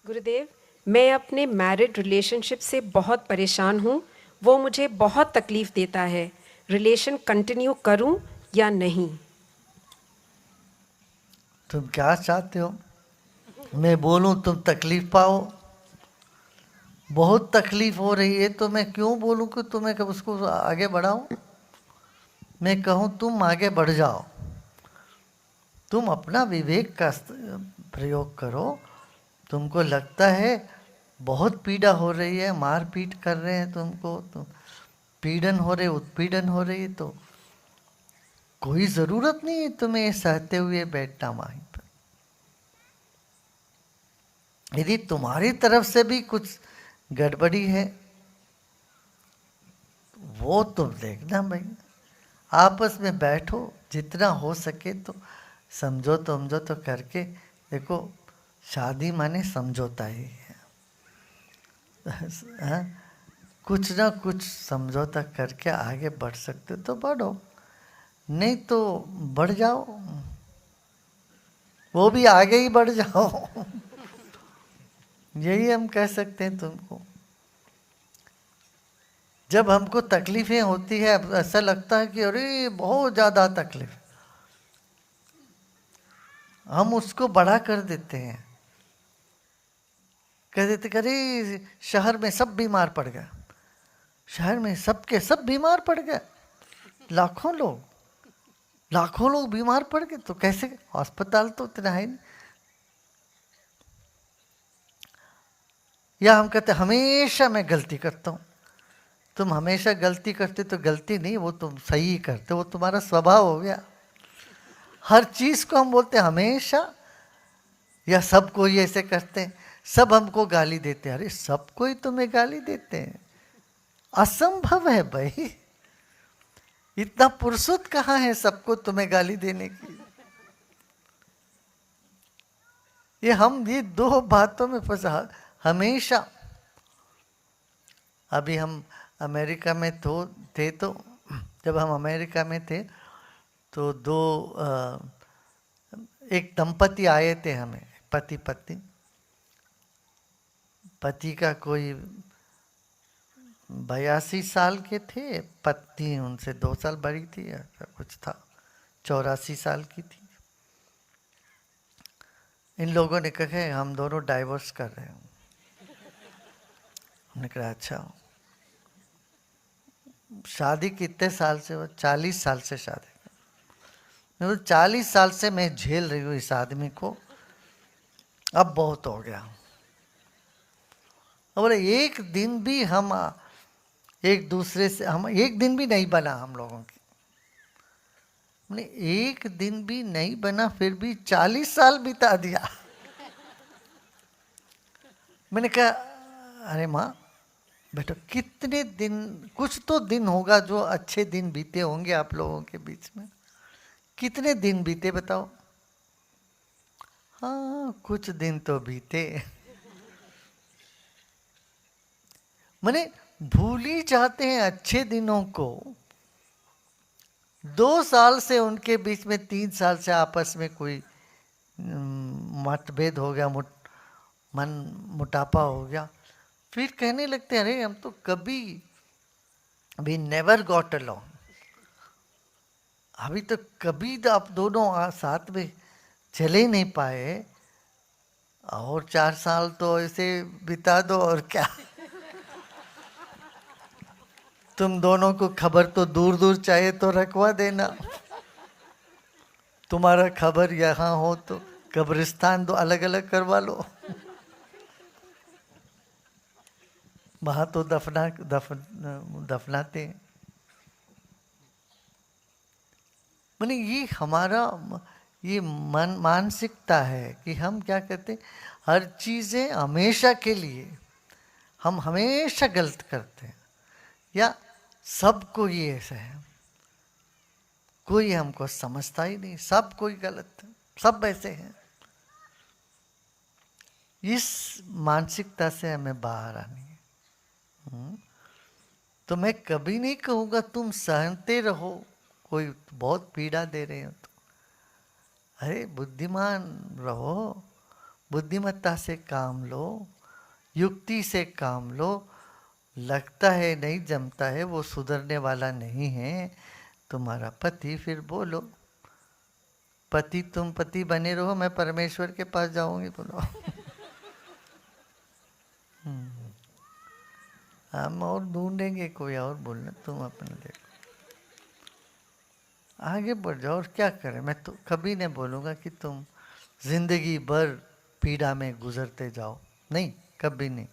गुरुदेव, मैं अपने married relationship से बहुत परेशान हूँ। वो मुझे बहुत तकलीफ देता है। रिलेशन कंटिन्यू करूँ या नहीं? तुम क्या चाहते हो? मैं बोलूं तुम तकलीफ पाओ? बहुत तकलीफ हो रही है तो मैं क्यों बोलूं कि तुम्हें कब उसको आगे बढ़ाऊं? मैं कहूं तुम आगे बढ़ जाओ, तुम अपना विवेक का प्रयोग करो। तुमको लगता है बहुत पीड़ा हो रही है, मारपीट कर रहे हैं तुमको, तुम पीड़न हो रहे, उत्पीड़न हो रही है, तो कोई ज़रूरत नहीं है तुम्हें सहते हुए बैठना वहीं पर। यदि तुम्हारी तरफ से भी कुछ गड़बड़ी है वो तुम देखना भाई, आपस में बैठो, जितना हो सके तो समझो तो करके देखो। शादी माने समझौता ही है। हाँ? कुछ ना कुछ समझौता करके आगे बढ़ सकते हो तो बढ़ो, नहीं तो बढ़ जाओ, वो भी आगे ही बढ़ जाओ। यही हम कह सकते हैं तुमको। जब हमको तकलीफें होती है ऐसा लगता है कि अरे बहुत ज़्यादा तकलीफ, हम उसको बड़ा कर देते हैं, कह देते कि अरे शहर में सब बीमार पड़ गए, शहर में सबके सब बीमार पड़ गए, लाखों लोग बीमार पड़ गए, तो कैसे? अस्पताल तो इतना है नहीं। या हम कहते हमेशा मैं गलती करता हूँ। तुम हमेशा गलती करते तो गलती नहीं, वो तुम सही करते, वो तुम्हारा स्वभाव हो गया। हर चीज को हम बोलते हमेशा, या सब कोई ऐसे करते हैं, सब हमको गाली देते हैं। अरे सब कोई तुम्हें गाली देते हैं, असंभव है भाई। इतना फुर्सत कहाँ है सबको तुम्हें गाली देने की? ये दो बातों में फंसा हमेशा। अभी हम अमेरिका में थे तो जब हम अमेरिका में थे तो एक दंपति आए थे हमें, पति पत्नी। पति का कोई 82 साल के थे, पत्नी उनसे 2 साल बड़ी थी, ऐसा कुछ था, 84 साल की थी। इन लोगों ने कहा हम दोनों डाइवोर्स कर रहे हैं। हमने कहा अच्छा। शादी कितने साल से? वो 40 साल से शादी। मैं 40 साल से मैं झेल रही हूँ इस आदमी को, अब बहुत हो गया। और एक दिन भी हम एक दूसरे से, हम एक दिन भी नहीं बना हम लोगों की, हमने एक दिन भी नहीं बना, फिर भी 40 साल बिता दिया। मैंने कहा अरे माँ बेटा, कितने दिन, कुछ तो दिन होगा जो अच्छे दिन बीते होंगे आप लोगों के बीच में, कितने दिन बीते बताओ? हाँ कुछ दिन तो बीते। मैंने भूल ही जाते हैं अच्छे दिनों को। 2 साल से उनके बीच में, 3 साल से आपस में कोई मतभेद हो गया, मन मुटापा हो गया, फिर कहने लगते हैं अरे हम तो कभी वी नेवर गॉट अलोंग, अभी तो कभी तो आप दोनों साथ में चले नहीं पाए, और 4 साल तो ऐसे बिता दो और क्या। तुम दोनों को खबर तो दूर दूर चाहिए तो रखवा देना, तुम्हारा खबर यहाँ हो तो कब्रिस्तान दो अलग अलग करवा लो, वहां तो दफनाते हैं। मैंने ये हमारा ये मानसिकता है कि हम क्या कहते हैं, हर चीज़ें हमेशा के लिए हम हमेशा गलत करते हैं, या सबको ये ऐसा है, कोई हमको समझता ही नहीं, सब कोई गलत है, सब ऐसे हैं। इस मानसिकता से हमें बाहर आनी है। तो मैं कभी नहीं कहूँगा तुम सहते रहो, कोई बहुत पीड़ा दे रहे हो तो, अरे बुद्धिमान रहो, बुद्धिमत्ता से काम लो, युक्ति से काम लो। लगता है नहीं जमता है, वो सुधरने वाला नहीं है तुम्हारा पति, फिर बोलो पति, तुम पति बने रहो, मैं परमेश्वर के पास जाऊंगी, बोलो। हम और ढूंढेंगे कोई और, बोलना तुम अपना देखो, आगे बढ़ जाओ। और क्या करें, मैं तो कभी नहीं बोलूँगा कि तुम जिंदगी भर पीड़ा में गुजरते जाओ, नहीं, कभी नहीं।